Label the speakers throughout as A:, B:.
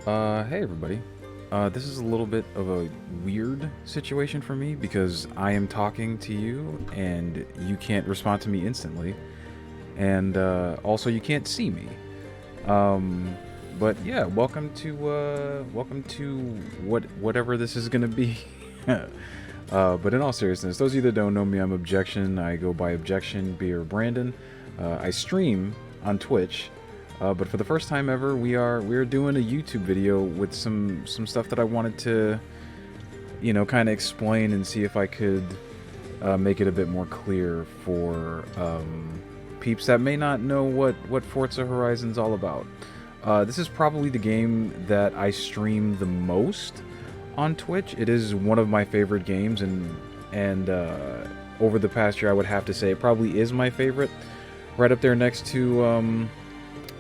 A: Hey everybody. This is a little bit of a weird situation for me because I am talking to you and you can't respond to me instantly, and also you can't see me. Um, but yeah, welcome to whatever this is gonna be. But in all seriousness, those of you that don't know me, I'm Objection. I go by Objection Beer Brandon. I stream on Twitch. But for the first time ever, we are doing a YouTube video with some stuff that I wanted to, kind of explain and see if I could make it a bit more clear for peeps that may not know what Forza Horizon's all about. This is probably the game that I stream the most on Twitch. It is one of my favorite games, and over the past year, I would have to say it probably is my favorite, right up there next to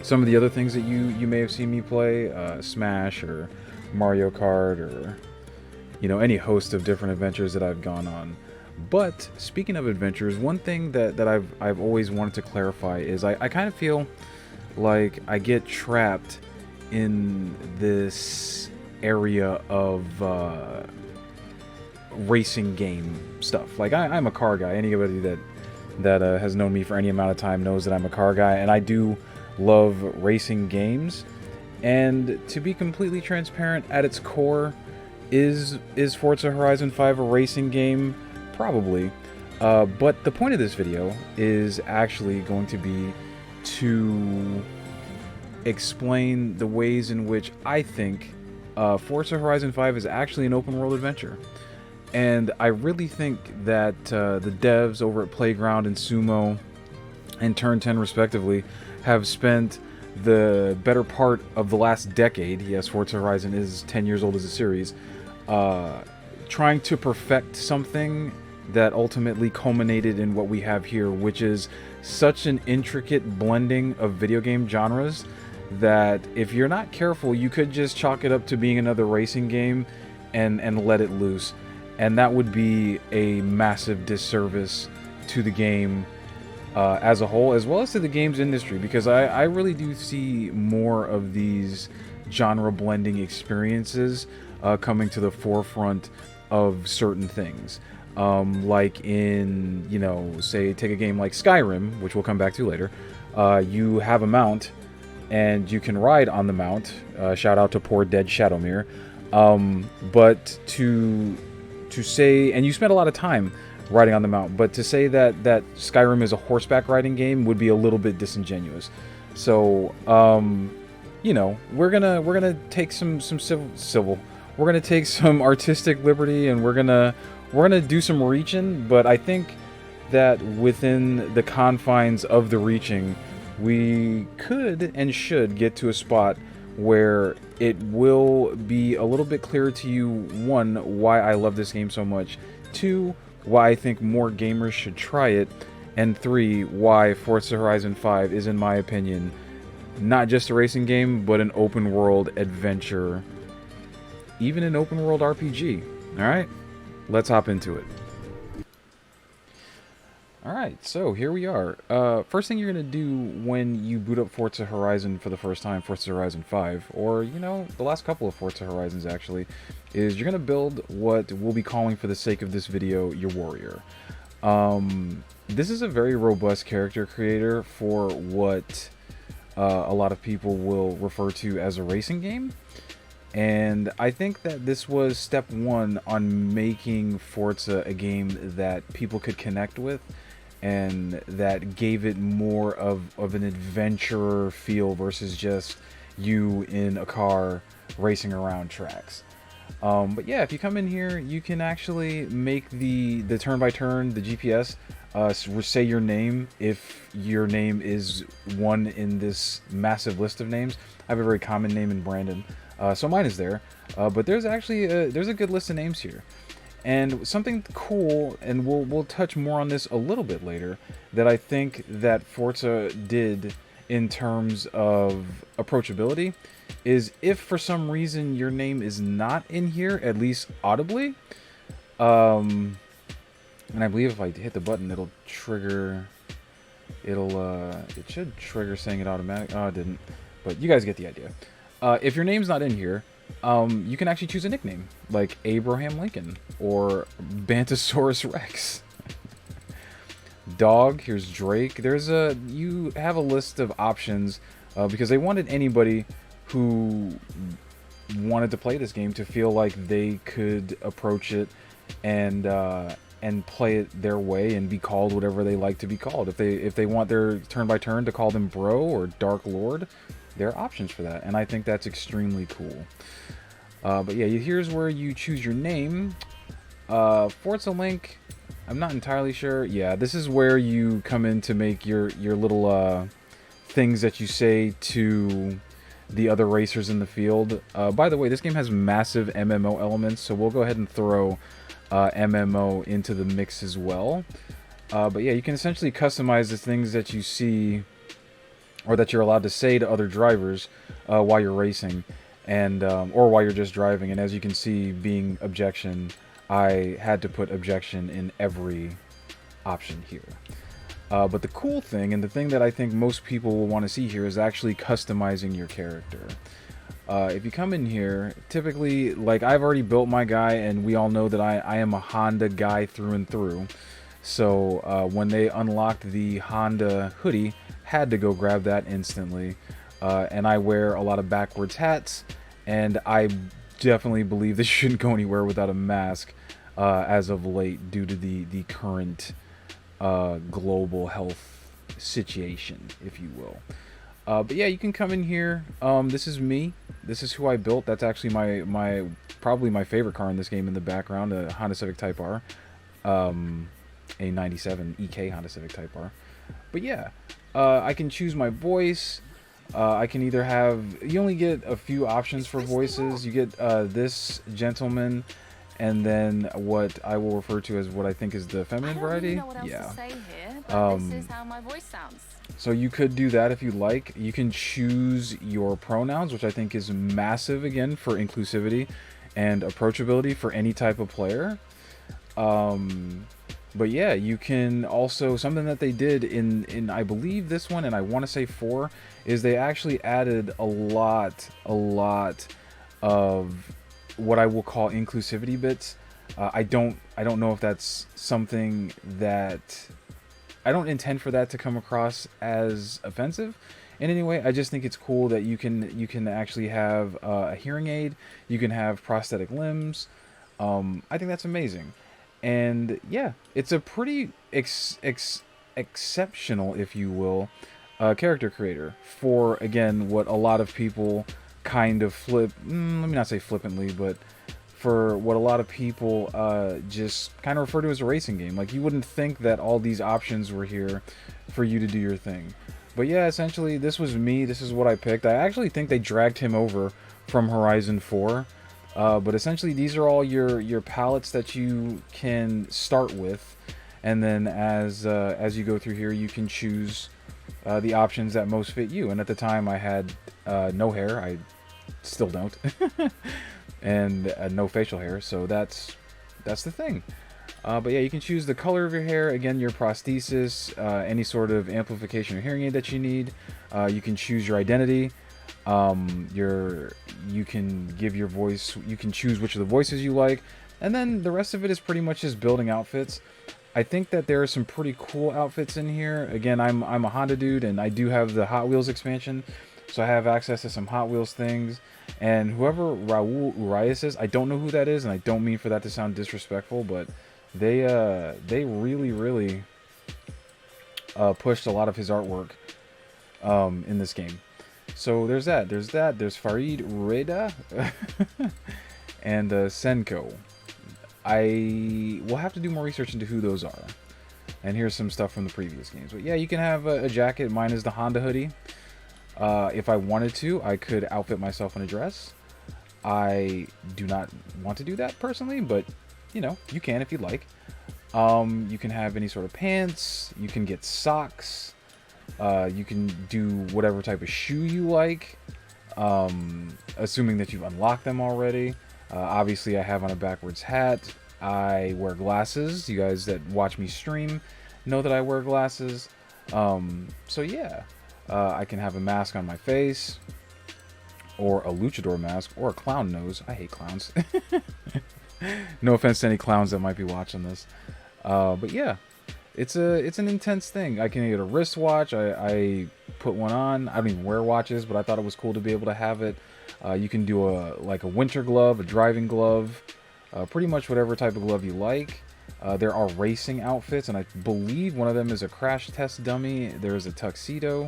A: some of the other things that you may have seen me play, Smash or Mario Kart, or any host of different adventures that I've gone on. But speaking of adventures, one thing that I've always wanted to clarify is I kind of feel like I get trapped in this area of racing game stuff. Like I'm a car guy. Anybody that has known me for any amount of time knows that I'm a car guy, and I do love racing games. And to be completely transparent, at its core, is Forza Horizon 5 a racing game? Probably. But the point of this video is actually going to be to explain the ways in which I think Forza Horizon 5 is actually an open world adventure. And I really think that the devs over at Playground and Sumo and Turn 10 respectively have spent the better part of the last decade, yes, Forza Horizon is 10 years old as a series, trying to perfect something that ultimately culminated in what we have here, which is such an intricate blending of video game genres that if you're not careful, you could just chalk it up to being another racing game and let it loose. And that would be a massive disservice to the game as a whole, as well as to the games industry, because I really do see more of these genre blending experiences coming to the forefront of certain things. Like in, say, take a game like Skyrim, which we'll come back to later. You have a mount, and you can ride on the mount. Shout out to poor dead Shadowmere. But to say, and you spend a lot of time riding on the mount, but to say that Skyrim is a horseback riding game would be a little bit disingenuous. So, we're gonna take some civil. We're gonna take some artistic liberty, and we're gonna do some reaching. But I think that within the confines of the reaching, we could and should get to a spot where it will be a little bit clearer to you, one, why I love this game so much, two, why I think more gamers should try it, and three, why Forza Horizon 5 is, in my opinion, not just a racing game, but an open world adventure, even an open world RPG. Alright, let's hop into it. Alright, so here we are. First thing you're going to do when you boot up Forza Horizon for the first time, Forza Horizon 5, or, the last couple of Forza Horizons actually, is you're going to build what we'll be calling, for the sake of this video, your warrior. This is a very robust character creator for what a lot of people will refer to as a racing game. And I think that this was step one on making Forza a game that people could connect with, and that gave it more of an adventurer feel versus just you in a car racing around tracks. But yeah, if you come in here, you can actually make the turn-by-turn, the GPS, say your name if your name is one in this massive list of names. I have a very common name in Brandon, so mine is there. But there's actually there's a good list of names here. And something cool, and we'll touch more on this a little bit later, that I think that Forza did in terms of approachability, is if for some reason your name is not in here, at least audibly, and I believe if I hit the button, it'll trigger, it should trigger saying it automatic. Oh, it didn't, but you guys get the idea. If your name's not in here, you can actually choose a nickname, like Abraham Lincoln or Bantosaurus Rex. Dog, here's Drake. You have a list of options because they wanted anybody who wanted to play this game to feel like they could approach it and play it their way and be called whatever they like to be called. If they want their turn by turn to call them Bro or Dark Lord, there are options for that, and I think that's extremely cool. But yeah, here's where you choose your name. Forza Link, I'm not entirely sure. Yeah, this is where you come in to make your little things that you say to the other racers in the field. By the way, this game has massive MMO elements, so we'll go ahead and throw MMO into the mix as well. But yeah, you can essentially customize the things that you see or that you're allowed to say to other drivers while you're racing, and or while you're just driving. And as you can see, being objection, I had to put objection in every option here. But the cool thing, and the thing that I think most people will want to see here, is actually customizing your character. If you come in here, typically, like, I've already built my guy, and we all know that I am a Honda guy through and through. So when they unlocked the Honda hoodie, had to go grab that instantly. And I wear a lot of backwards hats, and I definitely believe this shouldn't go anywhere without a mask as of late, due to the current global health situation, if you will. But yeah, you can come in here. This is me. This is who I built. That's actually my probably my favorite car in this game in the background, a Honda Civic Type R, a 97 EK Honda Civic Type R. But yeah, I can choose my voice. I can either have, you only get a few options for voices. You get this gentleman, and then what I will refer to as what I think is the feminine variety. Yeah.
B: This is how my voice sounds.
A: So you could do that if you like. You can choose your pronouns, which I think is massive, again, for inclusivity and approachability for any type of player. But yeah, you can also, something that they did in I believe this one, and I want to say 4, is they actually added a lot of what I will call inclusivity bits. I don't know if that's something that, I don't intend for that to come across as offensive in any way. I just think it's cool that you can actually have a hearing aid, you can have prosthetic limbs. I think that's amazing. And yeah, it's a pretty exceptional, if you will, character creator for, again, what a lot of people kind of let me not say flippantly, but for what a lot of people just kind of refer to as a racing game. Like, you wouldn't think that all these options were here for you to do your thing. But yeah, essentially, this was me. This is what I picked. I actually think they dragged him over from Horizon 4. But essentially, these are all your palettes that you can start with, and then as you go through here, you can choose the options that most fit you. And at the time, I had no hair. I still don't, and no facial hair. So that's the thing. But yeah, you can choose the color of your hair. Again, your prosthesis, any sort of amplification or hearing aid that you need. You can choose your identity. You can give your voice, you can choose which of the voices you like, and then the rest of it is pretty much just building outfits. I think that there are some pretty cool outfits in here. Again, I'm a Honda dude, and I do have the Hot Wheels expansion, so I have access to some Hot Wheels things. And whoever Raul Urias is, I don't know who that is, and I don't mean for that to sound disrespectful, but they really pushed a lot of his artwork in this game. So there's that. There's Farid Reda and Senko. I will have to do more research into who those are. And here's some stuff from the previous games. But yeah, you can have a jacket. Mine is the Honda hoodie. If I wanted to, I could outfit myself in a dress. I do not want to do that personally, but you know, you can if you'd like. You can have any sort of pants. You can get socks. You can do whatever type of shoe you like, assuming that you've unlocked them already. Obviously, I have on a backwards hat. I wear glasses. You guys that watch me stream know that I wear glasses. So yeah, I can have a mask on my face. or a luchador mask, or a clown nose. I hate clowns. No offense to any clowns that might be watching this. But yeah, it's an intense thing. I can get a wristwatch. I put one on. I don't even wear watches, but I thought it was cool to be able to have it. You can do a winter glove, a driving glove, pretty much whatever type of glove you like. There are racing outfits, and I believe one of them is a crash test dummy. There's a tuxedo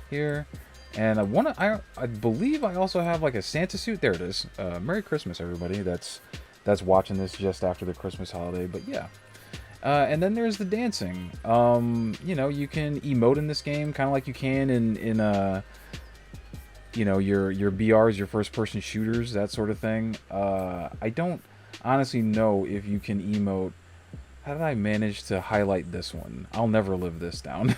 A: here, and I believe I also have like a Santa suit. There it is. Merry Christmas, everybody. That's watching this just after the Christmas holiday. But yeah. And then there's the dancing. You know, you can emote in this game, kind of like you can in you know, your BRs, your first-person shooters, that sort of thing. I don't honestly know if you can emote. How did I manage to highlight this one? I'll never live this down.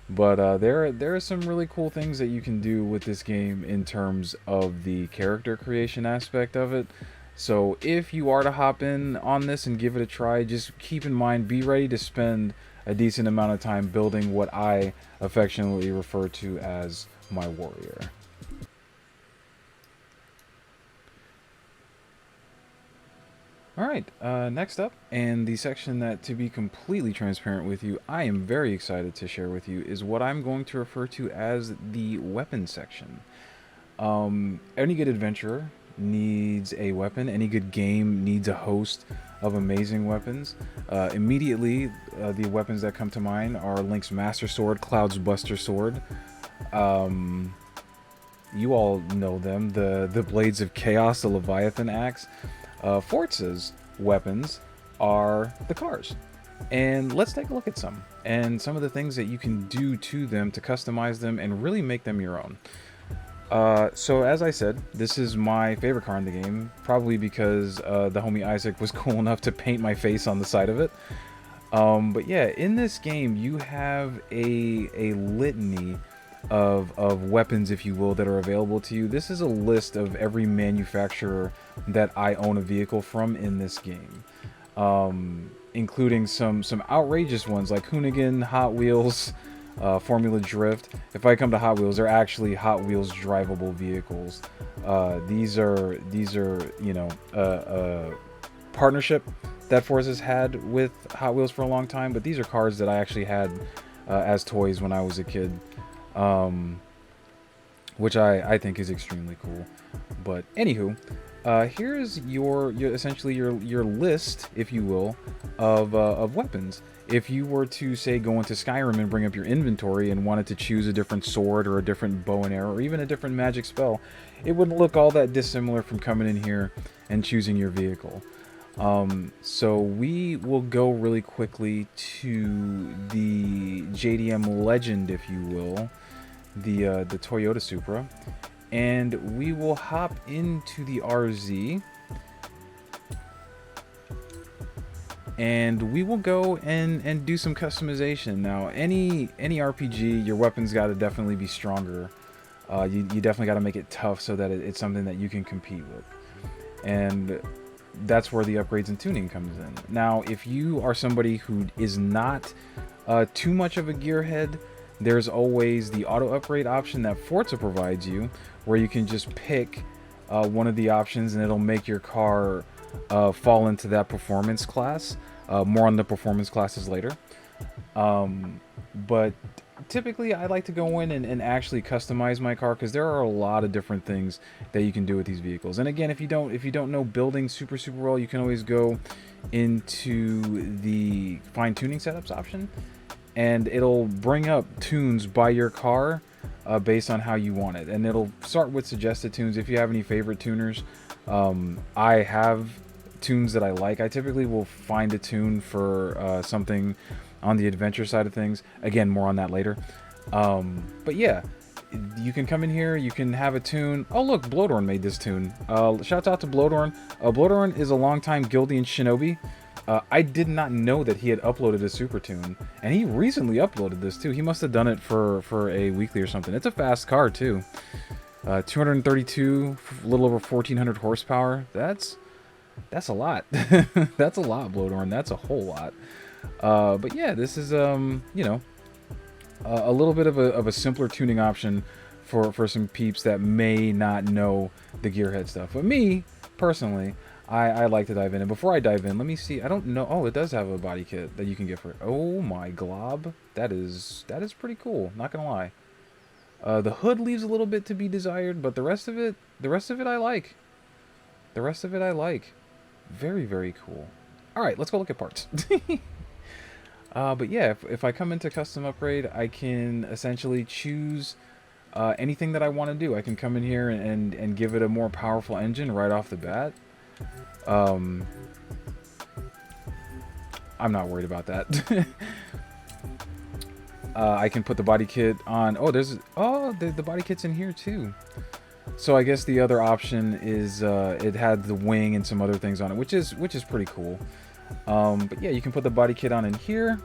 A: But there are some really cool things that you can do with this game in terms of the character creation aspect of it. So if you are to hop in on this and give it a try, just keep in mind, be ready to spend a decent amount of time building what I affectionately refer to as my warrior. Alright, next up, and the section that, to be completely transparent with you, I am very excited to share with you, is what I'm going to refer to as the weapon section. Any good adventurer needs a weapon. Any good game needs a host of amazing weapons. Immediately, the weapons that come to mind are Link's Master Sword, Cloud's Buster Sword. You all know them. The Blades of Chaos, the Leviathan Axe. Forza's weapons are the cars. And let's take a look at some. And some of the things that you can do to them to customize them and really make them your own. So as I said, this is my favorite car in the game, probably because the homie Isaac was cool enough to paint my face on the side of it. But yeah, in this game you have a litany of weapons, if you will, that are available to you. This is a list of every manufacturer that I own a vehicle from in this game, including some outrageous ones like Hoonigan, Hot Wheels, Formula Drift. If I come to Hot Wheels, they're actually Hot Wheels drivable vehicles. These are you know, a partnership that Forza's had with Hot Wheels for a long time, but these are cars that I actually had as toys when I was a kid, which I think is extremely cool. But anywho, here's your essentially your list, if you will, of weapons. If you were to, say, go into Skyrim and bring up your inventory and wanted to choose a different sword or a different bow and arrow or even a different magic spell, it wouldn't look all that dissimilar from coming in here and choosing your vehicle. So we will go really quickly to the JDM Legend, if you will, the Toyota Supra, and we will hop into the RZ. And we will go and do some customization. Now, any RPG, your weapons got to definitely be stronger. You definitely got to make it tough so that it's something that you can compete with. And that's where the upgrades and tuning comes in. Now, if you are somebody who is not too much of a gearhead, there's always the auto upgrade option that Forza provides you, where you can just pick one of the options and it'll make your car fall into that performance class. More on the performance classes later. But typically I like to go in and actually customize my car, because there are a lot of different things that you can do with these vehicles. And again, if you don't know building super well, you can always go into the fine tuning setups option, and it'll bring up tunes by your car based on how you want it. And it'll start with suggested tunes. If you have any favorite tuners, I have tunes that I like. I typically will find a tune for something on the adventure side of things. Again, more on that later. But yeah, you can come in here, you can have a tune. Oh look, Blodorn made this tune. Shouts out to Blodorn. Blodorn is a longtime Guildian shinobi. I did not know that he had uploaded a super tune, and he recently uploaded this too. He must have done it for a weekly or something. It's a fast car too. 232, a little over 1400 horsepower. That's a lot. That's a lot, Blodorn. That's a whole lot. But yeah, this is you know, a little bit of a simpler tuning option for some peeps that may not know the gearhead stuff. But me, personally, I like to dive in. And before I dive in, let me see. I don't know. Oh, it does have a body kit that you can get for it. Oh my glob. That is pretty cool. Not gonna lie. The hood leaves a little bit to be desired, but the rest of it I like. The rest of it I like. Very, very cool. All right, let's go look at parts. But yeah, if I come into custom upgrade, I can essentially choose anything that I want to do. I can come in here and give it a more powerful engine right off the bat. I'm not worried about that. I can put the body kit on. Oh, the body kit's in here too. So I guess the other option is it had the wing and some other things on it, which is pretty cool. But yeah, you can put the body kit on in here.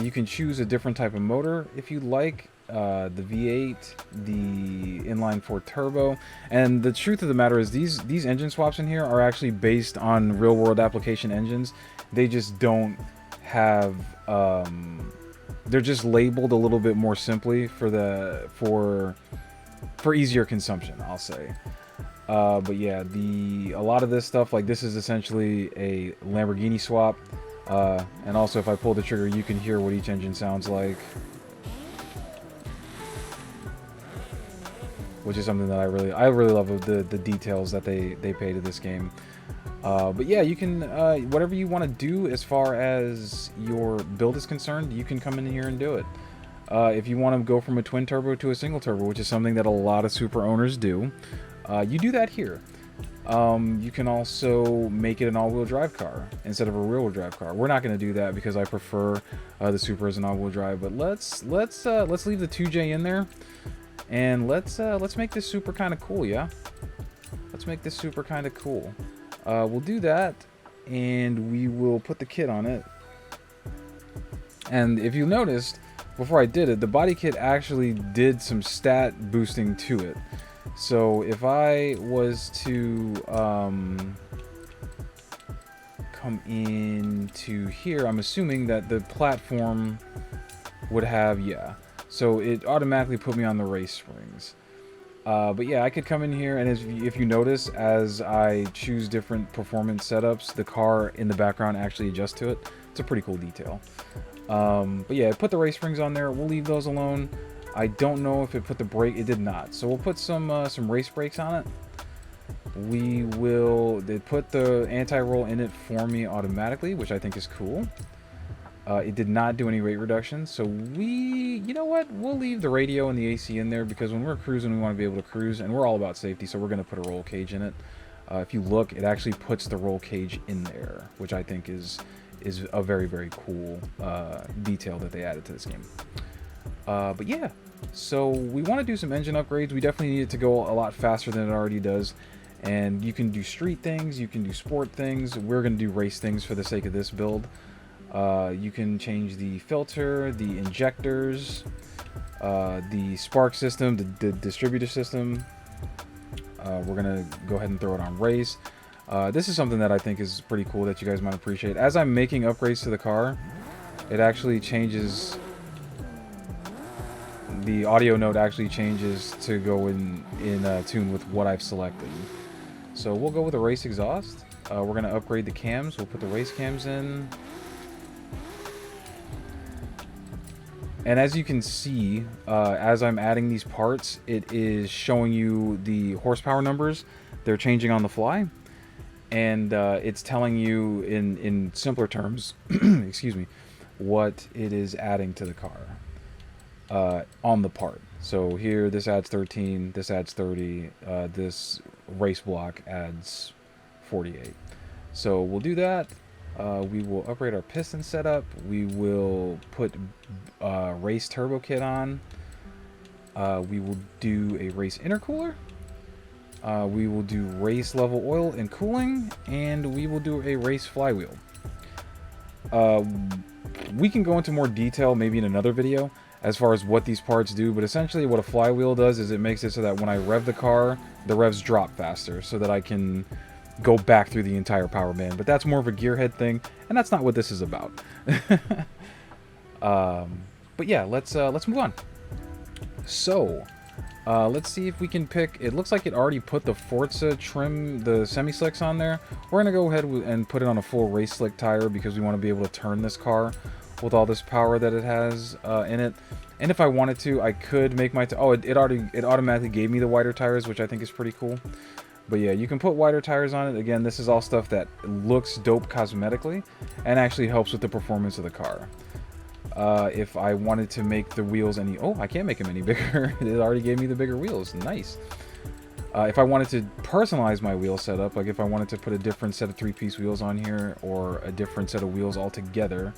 A: You can choose a different type of motor if you like. The V8, the inline 4 turbo, and the truth of the matter is these engine swaps in here are actually based on real world application engines. They just don't have they're just labeled a little bit more simply for easier consumption, I'll say. But yeah, a lot of this stuff, like this is essentially a Lamborghini swap, and also if I pull the trigger, you can hear what each engine sounds like, which is something that I really love of the details that they pay to this game. But yeah, you can whatever you want to do as far as your build is concerned, you can come in here and do it. If you want to go from a twin turbo to a single turbo, which is something that a lot of super owners do, you do that here. You can also make it an all-wheel drive car instead of a rear-wheel drive car. We're not going to do that because I prefer the Super as an all-wheel drive. But let's leave the 2J in there, and let's make this Super kind of cool, yeah. Let's make this Super kind of cool. We'll do that, and we will put the kit on it. And if you noticed, before I did it, the body kit actually did some stat boosting to it. So if I was to come into here, I'm assuming that the platform would have, yeah. So it automatically put me on the race springs. But yeah, I could come in here, and if you notice, as I choose different performance setups, the car in the background actually adjusts to it. It's a pretty cool detail. But yeah, put the race springs on there. We'll leave those alone. I don't know if it put the brake. It did not. So we'll put some race brakes on it. They put the anti-roll in it for me automatically, which I think is cool. It did not do any rate reduction, so you know what? We'll leave the radio and the AC in there because when we're cruising, we want to be able to cruise, and we're all about safety, so we're going to put a roll cage in it. If you look, it actually puts the roll cage in there, which I think is a very, very cool detail that they added to this game. But yeah, so we want to do some engine upgrades. We definitely need it to go a lot faster than it already does. And you can do street things, you can do sport things. We're going to do race things for the sake of this build. You can change the filter, the injectors, the spark system, the distributor system. We're going to go ahead and throw it on race. This is something that I think is pretty cool that you guys might appreciate. As I'm making upgrades to the car, it actually changes. The audio note actually changes to go in tune with what I've selected. So we'll go with a race exhaust. We're going to upgrade the cams. We'll put the race cams in. And as you can see, as I'm adding these parts, it is showing you the horsepower numbers. They're changing on the fly. And it's telling you in simpler terms, excuse me, what it is adding to the car on the part. So here, this adds 13, this adds 30, this race block adds 48. So we'll do that. We will upgrade our piston setup. We will put race turbo kit on. We will do a race intercooler. We will do race level oil and cooling, and we will do a race flywheel. We can go into more detail maybe in another video as far as what these parts do, but essentially what a flywheel does is it makes it so that when I rev the car, the revs drop faster so that I can go back through the entire power band. But that's more of a gearhead thing, and that's not what this is about. But yeah, let's move on. So Let's see if we can pick... It looks like it already put the Forza trim, the semi-slicks on there. We're going to go ahead and put it on a full race slick tire because we want to be able to turn this car with all this power that it has in it. And if I wanted to, I could make my... it automatically gave me the wider tires, which I think is pretty cool. But yeah, you can put wider tires on it. Again, this is all stuff that looks dope cosmetically and actually helps with the performance of the car. If I wanted to make the wheels any... Oh, I can't make them any bigger. It already gave me the bigger wheels. Nice. If I wanted to personalize my wheel setup, like if I wanted to put a different set of 3-piece wheels on here or a different set of wheels altogether,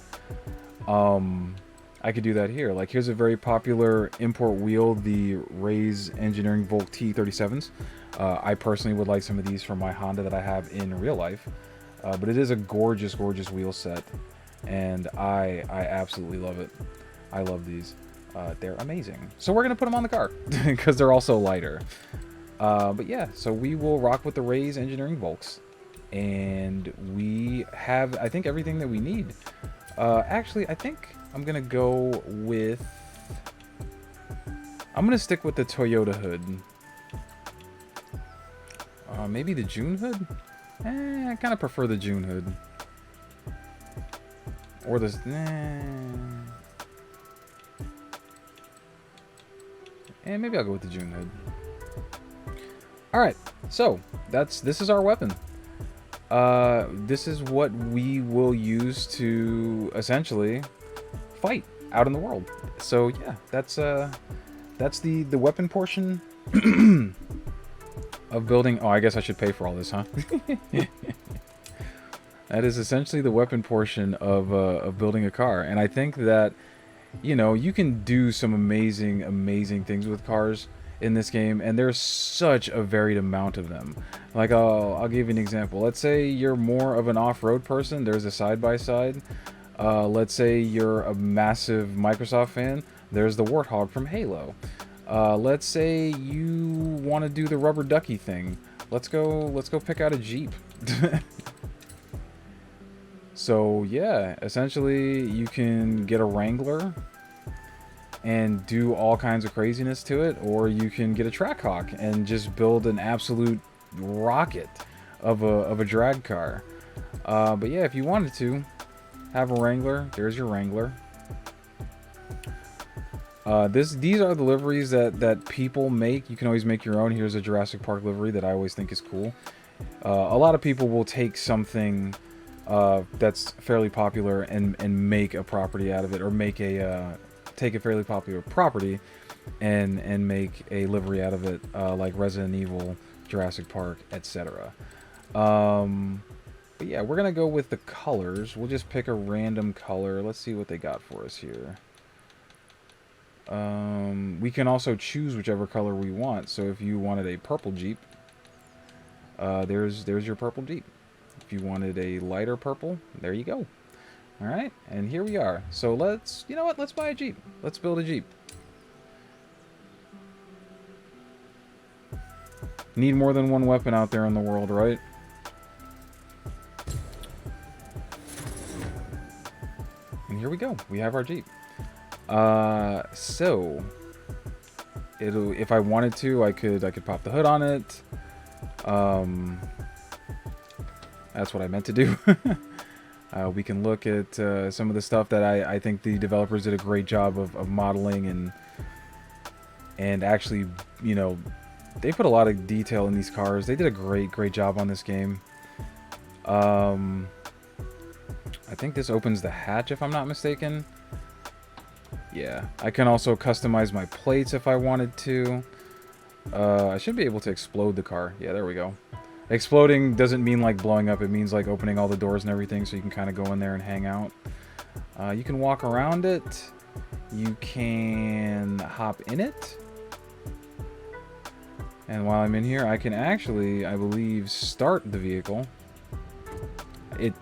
A: I could do that here. Like here's a very popular import wheel, the Rays Engineering Volk T37s. I personally would like some of these for my Honda that I have in real life. But it is a gorgeous, gorgeous wheel set. And I absolutely love it. I love these. They're amazing. So we're going to put them on the car because they're also lighter. But yeah, so we will rock with the Rays Engineering Volks. And we have, I think, everything that we need. Actually, I think I'm going to go with... I'm going to stick with the Toyota hood. Maybe the June hood? I kind of prefer the June hood. Or this... And maybe I'll go with the June hood. Alright, so this is our weapon. This is what we will use to essentially fight out in the world. So yeah, that's the weapon portion of building. Oh, I guess I should pay for all this, huh? That is essentially the weapon portion of building a car, and I think that, you know, you can do some amazing, amazing things with cars in this game, and there's such a varied amount of them. Like, I'll give you an example. Let's say you're more of an off-road person. There's a side-by-side. Let's say you're a massive Microsoft fan. There's the Warthog from Halo. Let's say you want to do the rubber ducky thing. Let's go pick out a Jeep. So yeah, essentially you can get a Wrangler and do all kinds of craziness to it, or you can get a Trackhawk and just build an absolute rocket of a drag car. But yeah, if you wanted to have a Wrangler, there's your Wrangler. These are the liveries that people make. You can always make your own. Here's a Jurassic Park livery that I always think is cool. A lot of people will take something that's fairly popular and make a property out of it, or make a take a fairly popular property and make a livery out of it, like Resident Evil, Jurassic Park, etc. But yeah, we're gonna go with the colors. We'll just pick a random color. Let's see what they got for us here. We can also choose whichever color we want. So if you wanted a purple Jeep, there's your purple Jeep. If you wanted a lighter purple, there you go. All right, and here we are. So you know what? Let's buy a Jeep. Let's build a Jeep. Need more than one weapon out there in the world, right? And here we go. We have our Jeep. So if I wanted to, I could pop the hood on it. That's what I meant to do. We can look at some of the stuff that I think the developers did a great job of modeling and actually, you know, they put a lot of detail in these cars. They did a great job on this game. I think this opens the hatch, if I'm not mistaken. Yeah, I can also customize my plates if I wanted to. I should be able to explode the car. Yeah, there we go. Exploding doesn't mean like blowing up. It means like opening all the doors and everything, so you can kind of go in there and hang out. You can walk around it. You can hop in it. And while I'm in here, I can actually, I believe, start the vehicle. It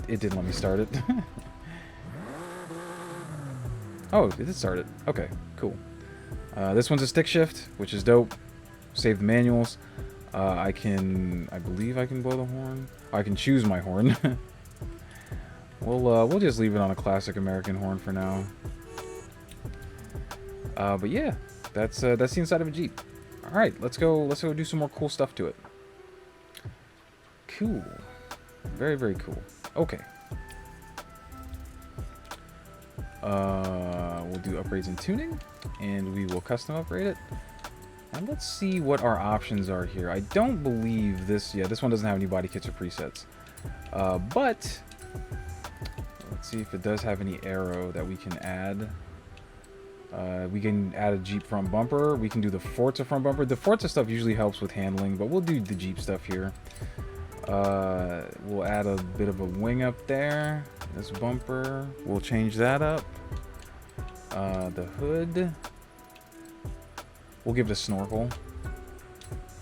A: didn't let me start it. Oh, it did start it. Okay, cool. This one's a stick shift, which is dope. Save the manuals. I believe I can blow the horn. I can choose my horn. We'll just leave it on a classic American horn for now. But yeah, that's the inside of a Jeep. All right, let's go do some more cool stuff to it. Cool. Very, very cool. Okay. We'll do upgrades and tuning, and we will custom upgrade it. And let's see what our options are here. I don't believe this... Yeah, this one doesn't have any body kits or presets. But... Let's see if it does have any aero that we can add. We can add a Jeep front bumper. We can do the Forza front bumper. The Forza stuff usually helps with handling, but we'll do the Jeep stuff here. We'll add a bit of a wing up there. This bumper, we'll change that up. The hood, we'll give it a snorkel.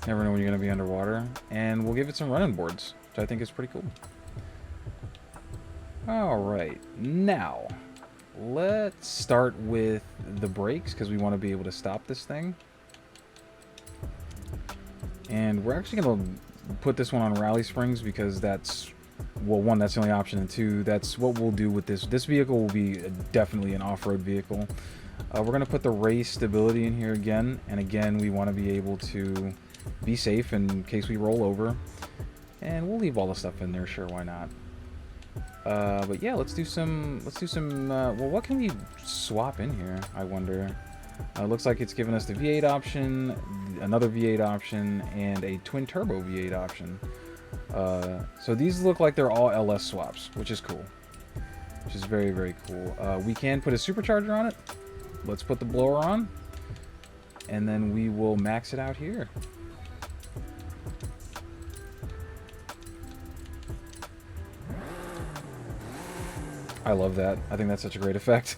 A: Never know when you're going to be underwater. And we'll give it some running boards, which I think is pretty cool. Alright, now, let's start with the brakes, because we want to be able to stop this thing. And we're actually going to put this one on rally springs, because that's, well, one, that's the only option, and two, that's what we'll do with this. This vehicle will be definitely an off-road vehicle. We're going to put the race stability in here again, and again, we want to be able to be safe in case we roll over. And we'll leave all the stuff in there, sure, why not? But yeah, let's do some, well, what can we swap in here, I wonder? Looks like it's given us the V8 option, another V8 option, and a twin turbo V8 option. So these look like they're all LS swaps, which is cool. Which is very, very cool. We can put a supercharger on it. Let's put the blower on. And then we will max it out here. I love that. I think that's such a great effect.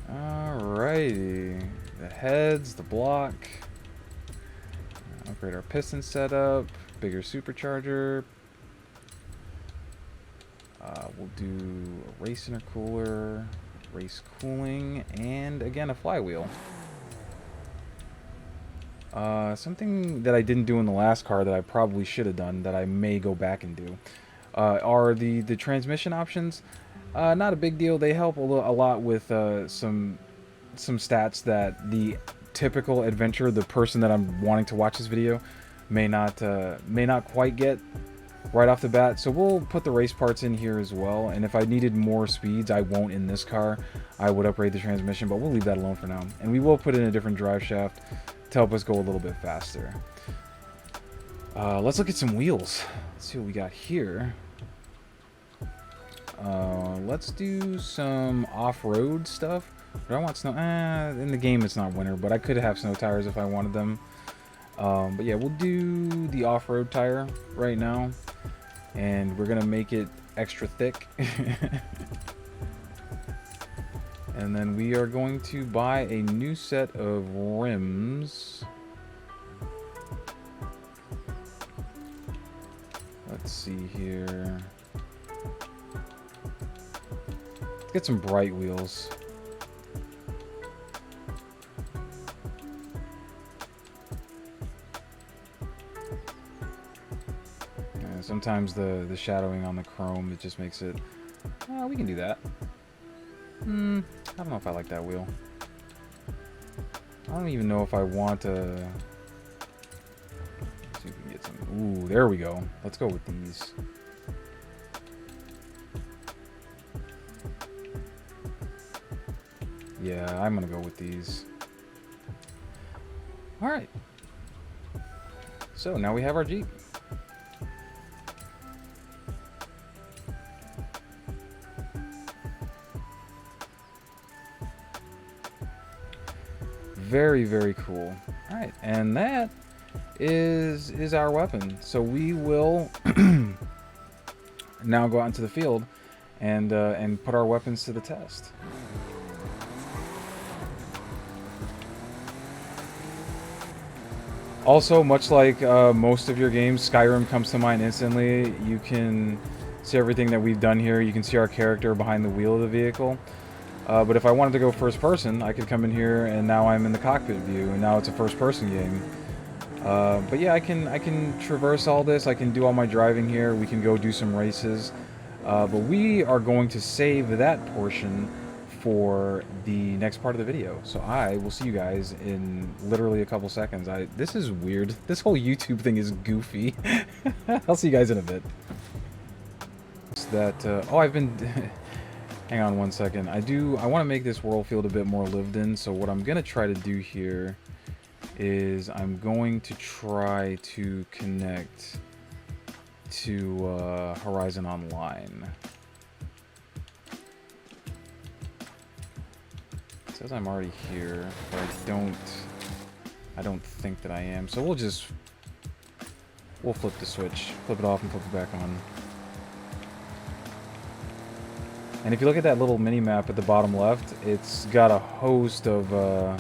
A: Alrighty. The heads, the block. Upgrade our piston setup. Bigger supercharger. We'll do a race intercooler, race cooling, and again a flywheel. Something that I didn't do in the last car that I probably should have done that I may go back and do are the transmission options. Not a big deal. They help a lot with some stats that the typical adventurer, the person that I'm wanting to watch this video, may not quite get right off the bat. So we'll put the race parts in here as well. And if I needed more speeds, I won't in this car. I would upgrade the transmission, but we'll leave that alone for now. And we will put in a different drive shaft to help us go a little bit faster. Let's look at some wheels. Let's see what we got here. Let's do some off-road stuff. Do I want snow? In the game it's not winter, but I could have snow tires if I wanted them. But yeah, we'll do the off-road tire right now. And we're gonna make it extra thick. And then we are going to buy a new set of rims. Let's see here. Let's get some bright wheels. Sometimes the shadowing on the chrome, it just makes it... we can do that. I don't know if I like that wheel. I don't even know if I want to... Let's see if we can get some... Ooh, there we go. Let's go with these. Yeah, I'm gonna go with these. Alright. So, now we have our Jeep. Very, very cool. All right, and that is our weapon. So we will now go out into the field and put our weapons to the test. Also, much like most of your games, Skyrim comes to mind instantly. You can see everything that we've done here. You can see our character behind the wheel of the vehicle. But if I wanted to go first person, I could come in here and now I'm in the cockpit view, and now it's a first person game. But yeah, I can traverse all this. I can do all my driving here. We can go do some races. But we are going to save that portion for the next part of the video. So I will see you guys in literally a couple seconds. This is weird. This whole YouTube thing is goofy. I'll see you guys in a bit. Oh, I've been... Hang on one second. I want to make this world feel a bit more lived in, so what I'm going to try to do here is I'm going to try to connect to Horizon Online. It says I'm already here, but I don't think that I am. So we'll flip the switch, flip it off and flip it back on. And if you look at that little mini map at the bottom left, it's got a host of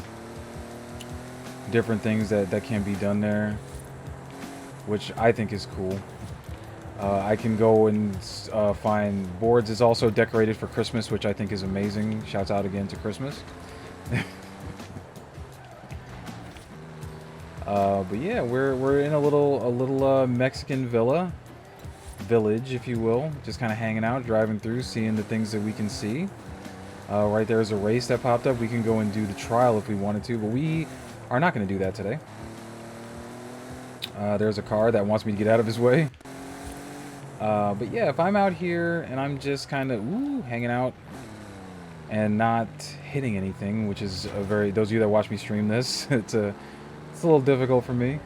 A: different things that can be done there, which I think is cool. I can go and find boards. It's also decorated for Christmas, which I think is amazing. Shouts out again to Christmas. But yeah, we're in a little Mexican village, if you will, just kind of hanging out, driving through, seeing the things that we can see. Right there is a race that popped up. We can go and do the trial if we wanted to, but we are not going to do that today. There's a car that wants me to get out of his way. But yeah, if I'm out here and I'm just kind of hanging out and not hitting anything, which is those of you that watch me stream this, it's a little difficult for me.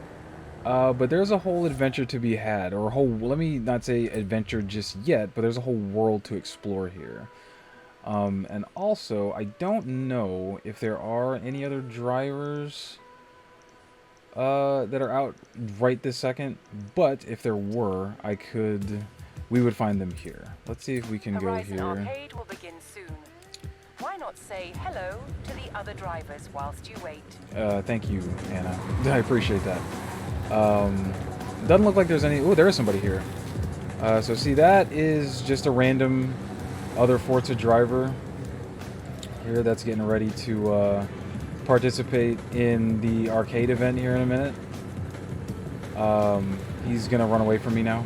A: But there's a whole adventure to be had, or let me not say adventure just yet, but there's a whole world to explore here. And also, I don't know if there are any other drivers that are out right this second, but if there were, we would find them here. Let's see if we can go here.
C: Horizon Arcade will begin soon. Why not say hello to the other drivers whilst you wait?
A: Thank you, Anna. I appreciate that. Doesn't look like there's any... Oh, there is somebody here. So see, that is just a random other Forza driver here that's getting ready to participate in the arcade event here in a minute. He's gonna run away from me now.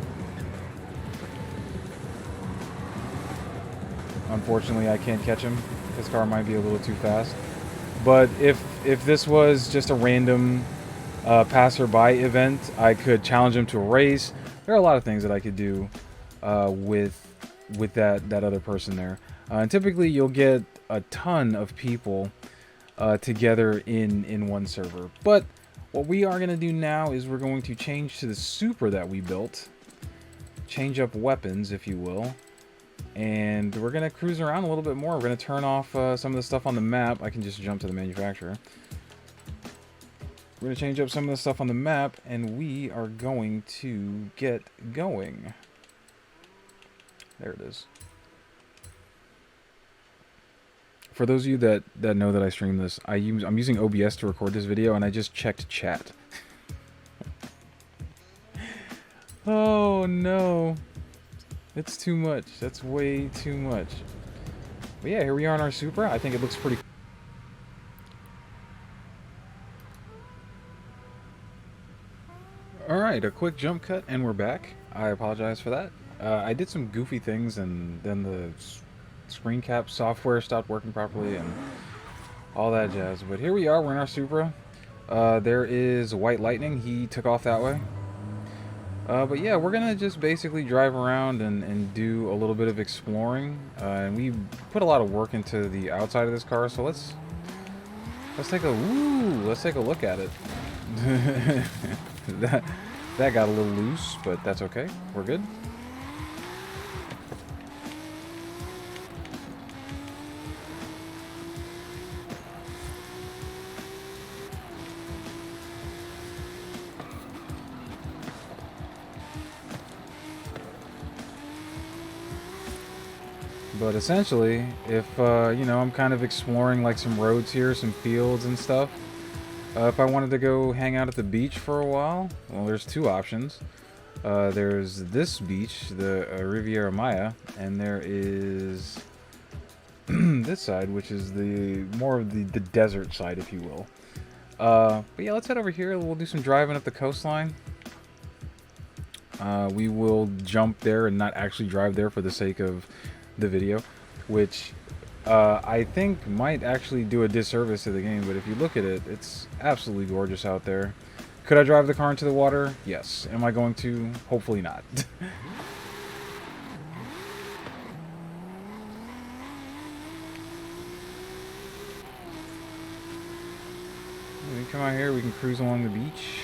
A: Unfortunately, I can't catch him. His car might be a little too fast. But if this was just a random passerby event, I could challenge him to a race. There are a lot of things that I could do with that other person there. And typically, you'll get a ton of people together in one server. But what we are going to do now is we're going to change to the Supra that we built. Change up weapons, if you will. And we're going to cruise around a little bit more. We're going to turn off some of the stuff on the map. I can just jump to the manufacturer. We're going to change up some of the stuff on the map, and we are going to get going. There it is. For those of you that know that I stream this, I'm using OBS to record this video, and I just checked chat. Oh no. It's too much. That's way too much. But yeah, here we are in our Supra. I think it looks pretty... Alright, a quick jump cut, and we're back. I apologize for that. I did some goofy things, and then the screen cap software stopped working properly, and all that jazz. But here we are, we're in our Supra. There is White Lightning. He took off that way. But yeah, we're gonna just basically drive around and do a little bit of exploring. And we put a lot of work into the outside of this car, so let's take a look at it. that got a little loose, but that's okay. We're good. But essentially, if, you know, I'm kind of exploring like some roads here, some fields and stuff. If I wanted to go hang out at the beach for a while, well, there's two options. There's this beach, the Riviera Maya, and there is this side, which is the more of the desert side, if you will. But yeah, let's head over here. We'll do some driving up the coastline. We will jump there and not actually drive there for the sake of the video, which I think might actually do a disservice to the game, but if you look at it, it's absolutely gorgeous out there. Could I drive the car into the water? Yes. Am I going to? Hopefully not. We come out here, we can cruise along the beach.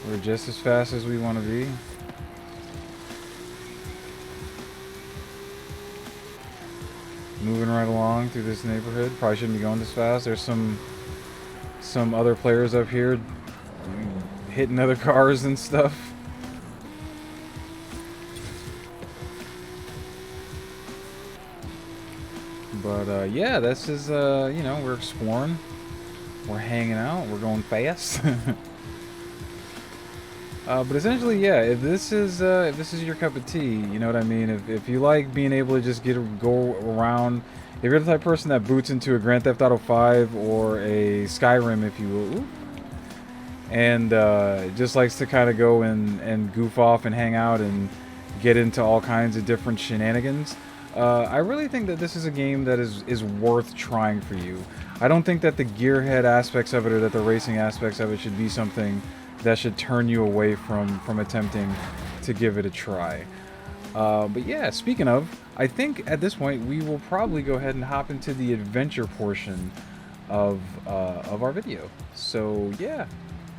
A: We're just as fast as we want to be. Moving right along through this neighborhood. Probably shouldn't be going this fast. There's some other players up here hitting other cars and stuff. But yeah, this is you know, we're exploring, we're hanging out, we're going fast. But essentially, yeah, if this is your cup of tea, you know what I mean. If you like being able to just go around, if you're the type of person that boots into a Grand Theft Auto 5 or a Skyrim, if you will, and just likes to kind of go and goof off and hang out and get into all kinds of different shenanigans, I really think that this is a game that is worth trying for you. I don't think that the gearhead aspects of it or that the racing aspects of it should be something that should turn you away from attempting to give it a try. But yeah, speaking of, I think at this point we will probably go ahead and hop into the adventure portion of our video. So yeah,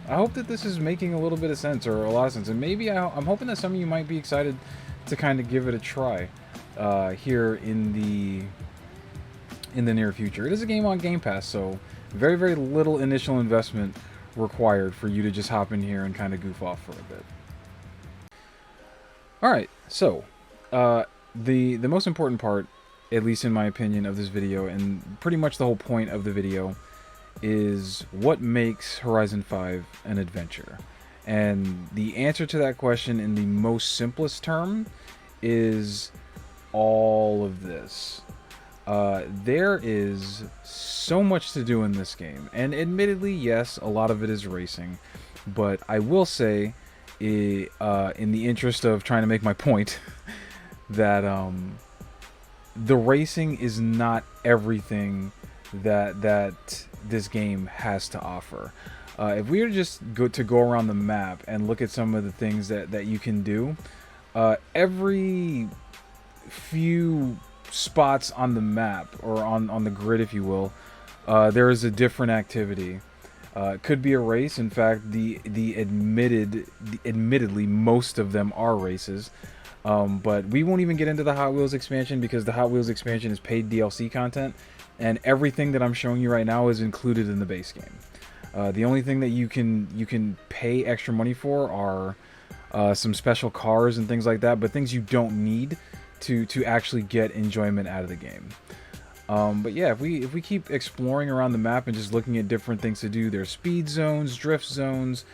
A: I hope that this is making a little bit of sense, or a lot of sense, and maybe I'm hoping that some of you might be excited to kind of give it a try here in the near future. It is a game on Game Pass, so very, very little initial investment required for you to just hop in here and kind of goof off for a bit. Alright, so the most important part, at least in my opinion, of this video, and pretty much the whole point of the video, is what makes Horizon 5 an adventure. And the answer to that question in the most simplest term is all of this. There is so much to do in this game, and admittedly, yes, a lot of it is racing, but I will say, in the interest of trying to make my point, that the racing is not everything that this game has to offer. If we were just go around the map and look at some of the things that you can do, every few spots on the map, or on the grid, if you will, there is a different activity. It could be a race. In fact, admittedly, most of them are races. But we won't even get into the Hot Wheels expansion, because the Hot Wheels expansion is paid DLC content, and everything that I'm showing you right now is included in the base game. The only thing that you can pay extra money for are some special cars and things like that, but things you don't need to actually get enjoyment out of the game. But yeah, if we keep exploring around the map and just looking at different things to do, there's speed zones, drift zones,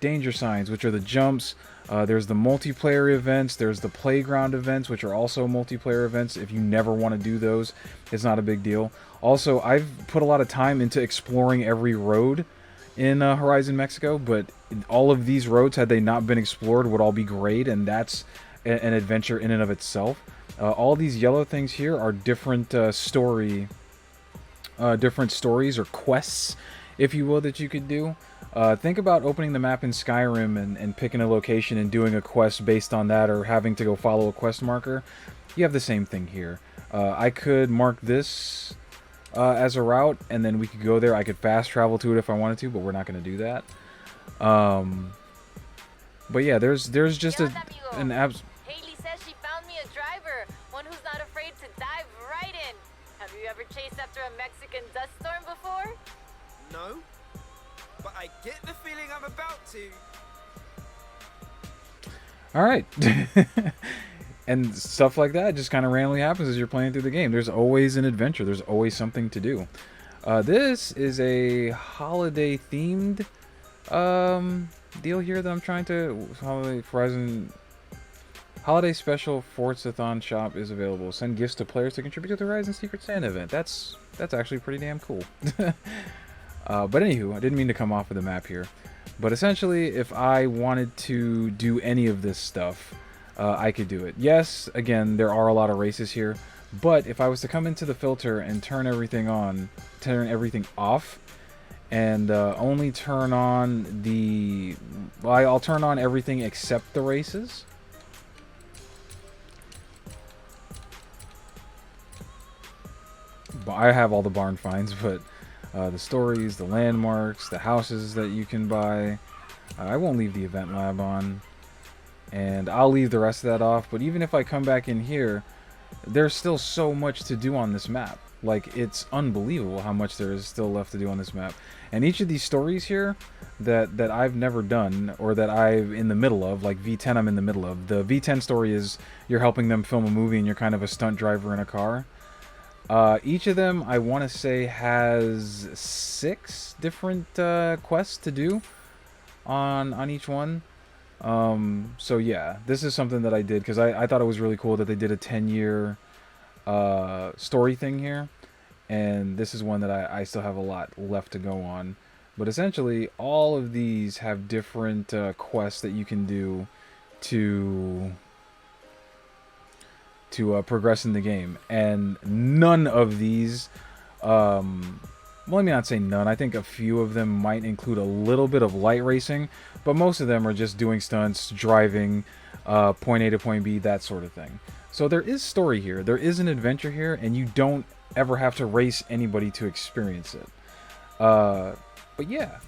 A: danger signs, which are the jumps. There's the multiplayer events. There's the playground events, which are also multiplayer events. If you never want to do those, it's not a big deal. Also, I've put a lot of time into exploring every road in Horizon Mexico, but all of these roads, had they not been explored, would all be great, and that's an adventure in and of itself. All these yellow things here are different different stories or quests, if you will, that you could do. Think about opening the map in Skyrim and picking a location and doing a quest based on that, or having to go follow a quest marker. You have the same thing here. I could mark this as a route, and then we could go there. I could fast travel to it if I wanted to, but we're not going to do that. But yeah, there's just an abs.
D: Haley says she found me a driver, one who's not afraid to dive right in. Have you ever chased after a Mexican dust storm before?
E: No, but I get the feeling I'm about to.
A: All right. And stuff like that just kind of randomly happens as you're playing through the game. There's always an adventure. There's always something to do. This is a holiday-themed deal here that I'm trying to... Holiday Special Forzathon shop is available. Send gifts to players to contribute to the Horizon Secret Santa event. That's actually pretty damn cool. But anywho, I didn't mean to come off of the map here. But essentially, if I wanted to do any of this stuff, I could do it. Yes, again, there are a lot of races here, but if I was to come into the filter and turn everything off, and only turn on the... Well, I'll turn on everything except the races. But I have all the barn finds, but the stories, the landmarks, the houses that you can buy, I won't leave the event lab on. And I'll leave the rest of that off, but even if I come back in here, there's still so much to do on this map. Like, it's unbelievable how much there is still left to do on this map. And each of these stories here that I've never done, or that I'm in the middle of, like V10 I'm in the middle of. The V10 story is you're helping them film a movie and you're kind of a stunt driver in a car. Each of them, I want to say, has 6 different quests to do on each one. So yeah, this is something that I did because I thought it was really cool that they did a 10-year story thing here, and this is one that I still have a lot left to go on. But essentially, all of these have different quests that you can do to progress in the game, and none of these, well, let me not say none, I think a few of them might include a little bit of light racing, but most of them are just doing stunts, driving, point A to point B, that sort of thing. So there is story here, there is an adventure here, and you don't ever have to race anybody to experience it. But yeah,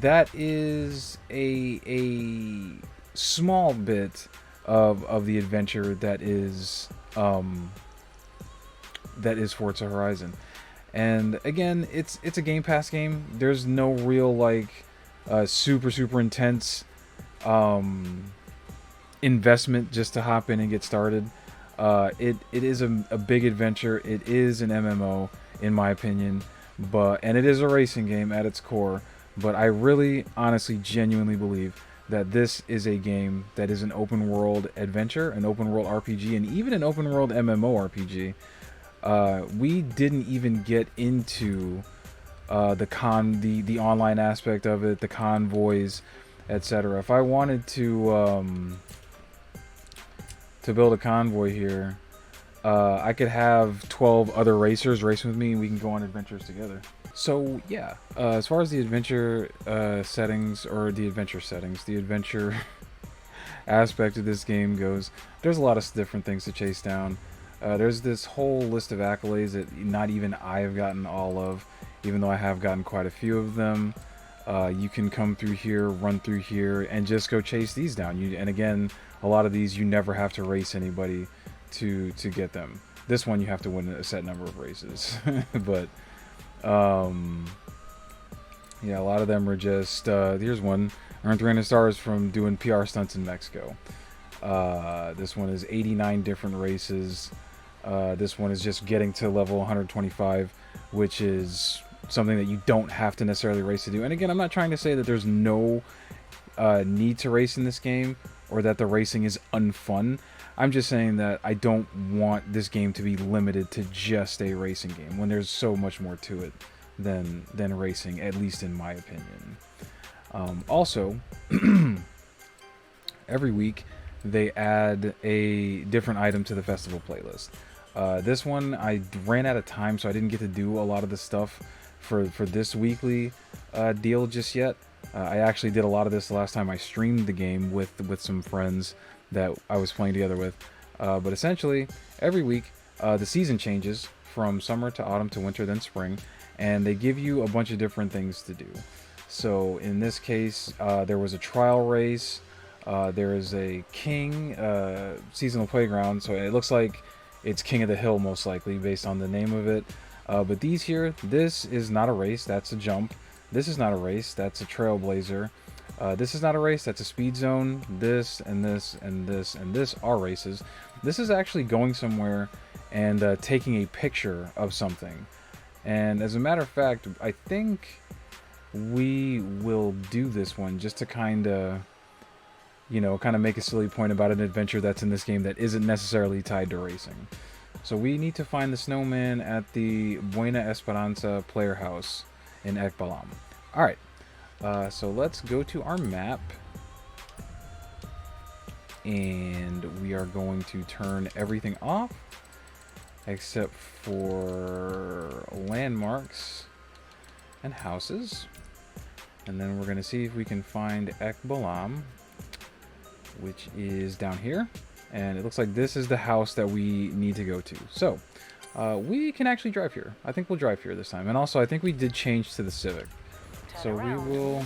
A: that is a small bit of the adventure that is Forza Horizon. And again, it's a Game Pass game. There's no real like super intense investment just to hop in and get started. It is a big adventure. It is an MMO in my opinion, and it is a racing game at its core. But I really, honestly, genuinely believe that this is a game that is an open world adventure, an open world RPG, and even an open world MMORPG. We didn't even get into the online aspect of it, the convoys, etc. If I wanted to build a convoy here, I could have 12 other racers race with me and we can go on adventures together. So yeah, as far as the adventure settings, the adventure aspect of this game goes, there's a lot of different things to chase down. There's this whole list of accolades that not even I have gotten all of, even though I have gotten quite a few of them. You can come through here, run through here, and just go chase these down. And again, a lot of these you never have to race anybody to get them. This one you have to win a set number of races, but yeah, a lot of them are just here's one, earn 300 stars from doing PR stunts in Mexico. This one is 89 different races. This one is just getting to level 125, which is something that you don't have to necessarily race to do. And again, I'm not trying to say that there's no need to race in this game or that the racing is unfun. I'm just saying that I don't want this game to be limited to just a racing game when there's so much more to it than racing, at least in my opinion. Also, every week they add a different item to the festival playlist. This one I ran out of time, so I didn't get to do a lot of the stuff for this weekly deal just yet. I actually did a lot of this the last time I streamed the game with some friends that I was playing together with. But essentially, every week the season changes from summer to autumn to winter, then spring, and they give you a bunch of different things to do. So in this case, there was a trial race. There is a king seasonal playground, so it looks like it's King of the Hill most likely based on the name of it. But these here, this is not a race, that's a jump. This is not a race, that's a trailblazer. This is not a race, that's a speed zone. This and this and this and this are races. This is actually going somewhere and taking a picture of something. And as a matter of fact, I think we will do this one just to kind of make a silly point about an adventure that's in this game that isn't necessarily tied to racing. So we need to find the snowman at the Buena Esperanza player house in Ekbalam. Alright, so let's go to our map. and we are going to turn everything off except for landmarks and houses. And then we're going to see if we can find Ekbalam, which is down here. And it looks like this is the house that we need to go to. So, we can actually drive here. I think we'll drive here this time. And also, I think we did change to the Civic. So we will...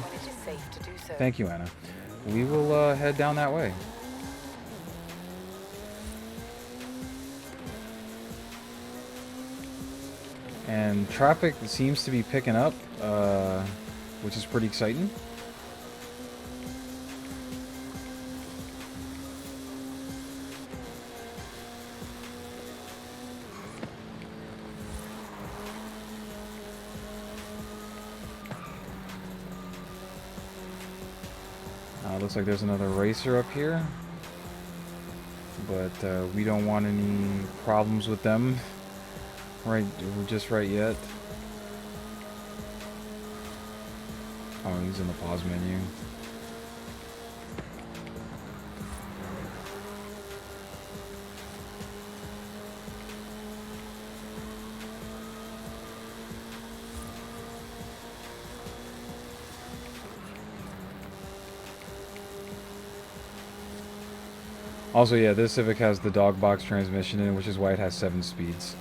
A: Thank you, Anna. We will head down that way. And traffic seems to be picking up, which is pretty exciting. Looks like there's another racer up here, but we don't want any problems with them just right yet. Oh, he's in the pause menu. Also, yeah, this Civic has the dog box transmission in it, which is why it has 7 speeds.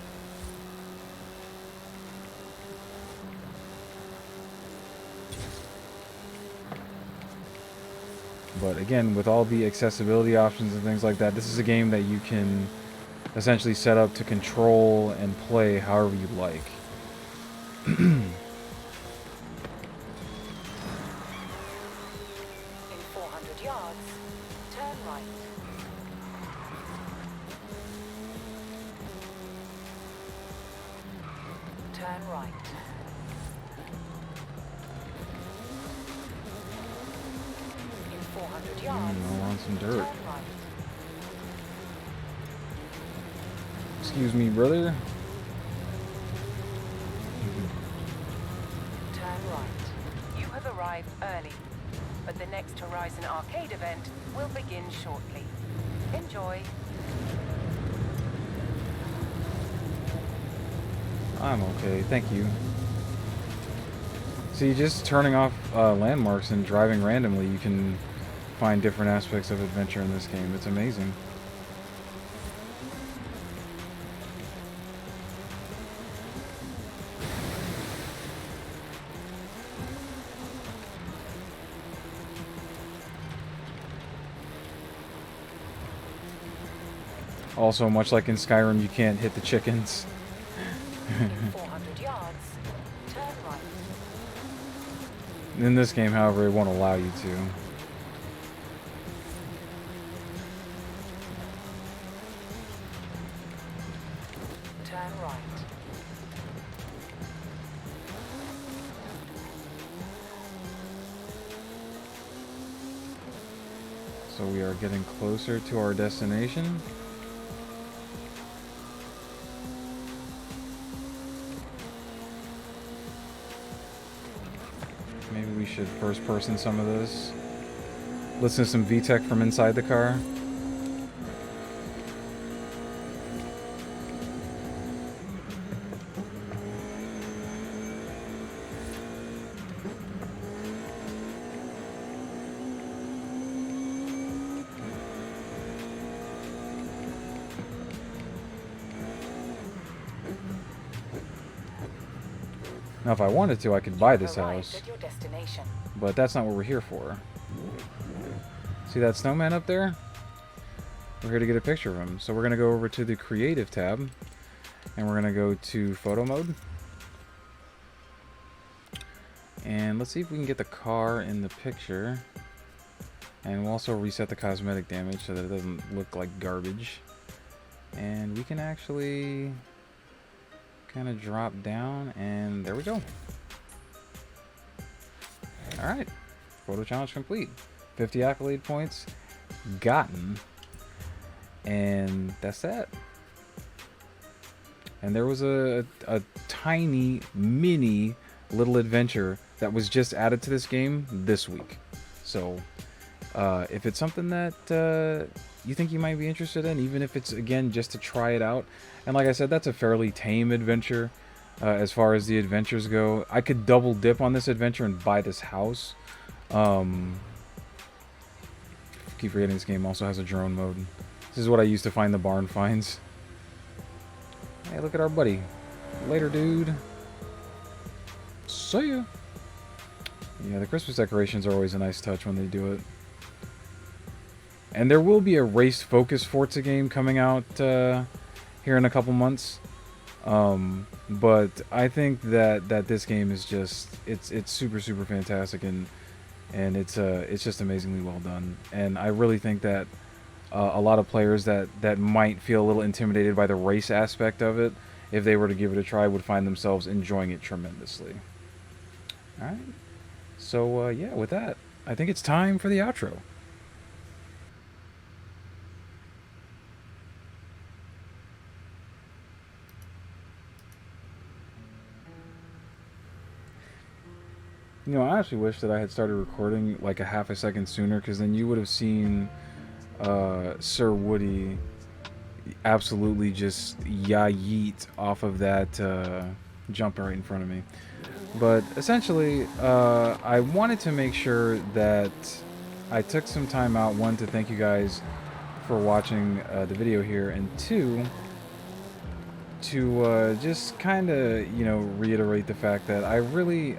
A: But again, with all the accessibility options and things like that, this is a game that you can essentially set up to control and play however you like.
C: In 400 yards, turn right. Turn right. In 400 yards,
A: I want some dirt.
C: turn right.
A: Excuse me, brother.
C: Turn right. You have arrived early, but the next Horizon Arcade event will begin shortly. Enjoy.
A: I'm okay, thank you. See, just turning off landmarks and driving randomly, you can find different aspects of adventure in this game. It's amazing. Also, much like in Skyrim, you can't hit the chickens.
C: In 400 yards, turn right.
A: In this game, however, it won't allow you to.
C: Turn right.
A: So we are getting closer to our destination. Maybe we should first person some of this. Listen to some VTech from inside the car. Now, if I wanted to, I could buy this house.
C: At your destination.
A: But that's not what we're here for. See that snowman up there? We're here to get a picture of him. So we're going to go over to the Creative tab. And we're going to go to Photo Mode. And let's see if we can get the car in the picture. And we'll also reset the cosmetic damage so that it doesn't look like garbage. And we can actually kind of drop down, and there we go. Alright, photo challenge complete. 50 accolade points gotten, and that's that. And there was a tiny, mini little adventure that was just added to this game this week. So, if it's something that you think you might be interested in, even if it's, again, just to try it out. And like I said, that's a fairly tame adventure as far as the adventures go. I could double dip on this adventure and buy this house. Keep forgetting this game also has a drone mode. This is what I used to find the barn finds. Hey, look at our buddy. Later, dude. See ya. Yeah, the Christmas decorations are always a nice touch when they do it. And there will be a race-focused Forza game coming out here in a couple months. But I think that this game is just it's super fantastic, and it's just amazingly well done. And I really think that a lot of players that might feel a little intimidated by the race aspect of it, if they were to give it a try, would find themselves enjoying it tremendously. All right. So yeah, with that, I think it's time for the outro. You know, I actually wish that I had started recording like a half a second sooner, because then you would have seen Sir Woody absolutely just yeet off of that jump right in front of me. But essentially, I wanted to make sure that I took some time out, one, to thank you guys for watching the video here, and two, to just kind of, you know, reiterate the fact that I really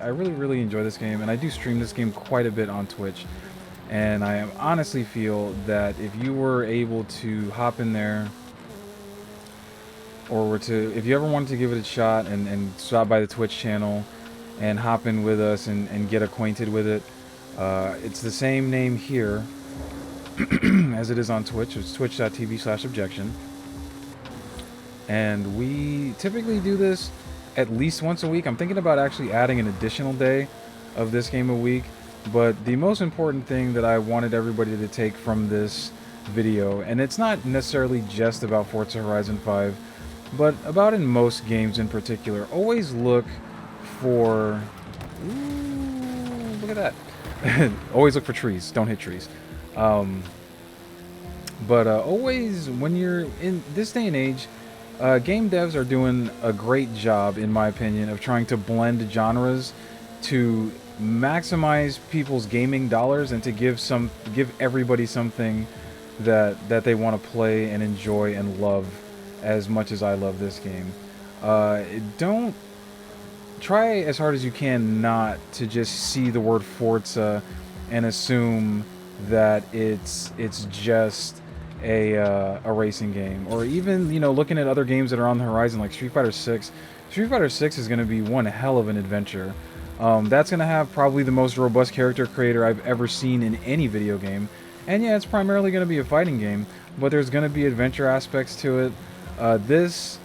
A: enjoy this game, and I do stream this game quite a bit on Twitch. And I honestly feel that if you were able to hop in there, or if you ever wanted to give it a shot and stop by the Twitch channel and hop in with us and get acquainted with it, it's the same name here as it is on Twitch. It's twitch.tv/objection. And we typically do this at least once a week. I'm thinking about actually adding an additional day of this game a week. But the most important thing that I wanted everybody to take from this video, and it's not necessarily just about Forza Horizon 5, but about in most games in particular, always look for... Ooh, look at that. Always look for trees. Don't hit trees. But always, when you're in this day and age, game devs are doing a great job, in my opinion, of trying to blend genres to maximize people's gaming dollars and to give everybody something that they want to play and enjoy and love as much as I love this game. Don't try as hard as you can not to just see the word Forza and assume that it's just a racing game, or even, you know, looking at other games that are on the horizon like Street Fighter 6. Street Fighter 6 is going to be one hell of an adventure. That's going to have probably the most robust character creator I've ever seen in any video game. And yeah, it's primarily going to be a fighting game, but there's going to be adventure aspects to it. This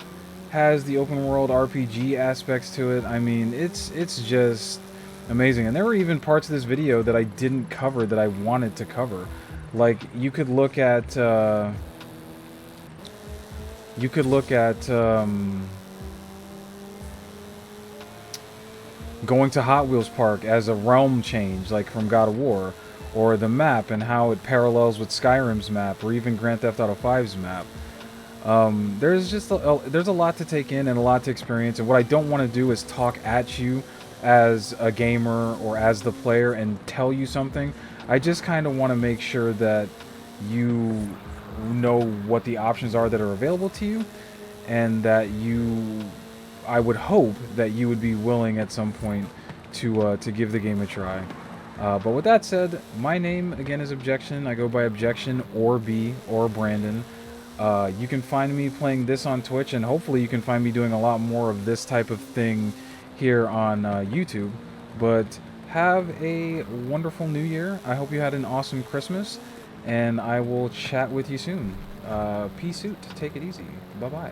A: has the open world RPG aspects to it. I mean, it's just amazing. And there were even parts of this video that I didn't cover that I wanted to cover. Like, you could look at going to Hot Wheels Park as a realm change, like from God of War, or the map and how it parallels with Skyrim's map, or even Grand Theft Auto 5's map. There's just there's a lot to take in and a lot to experience, and what I don't want to do is talk at you as a gamer or as the player and tell you something. I just kind of want to make sure that you know what the options are that are available to you, and that I would hope that you would be willing at some point to give the game a try. But with that said, my name again is Objection. I go by Objection or B or Brandon. You can find me playing this on Twitch, and hopefully you can find me doing a lot more of this type of thing here on YouTube. But have a wonderful New Year. I hope you had an awesome Christmas, and I will chat with you soon. Peace out. Take it easy. Bye-bye.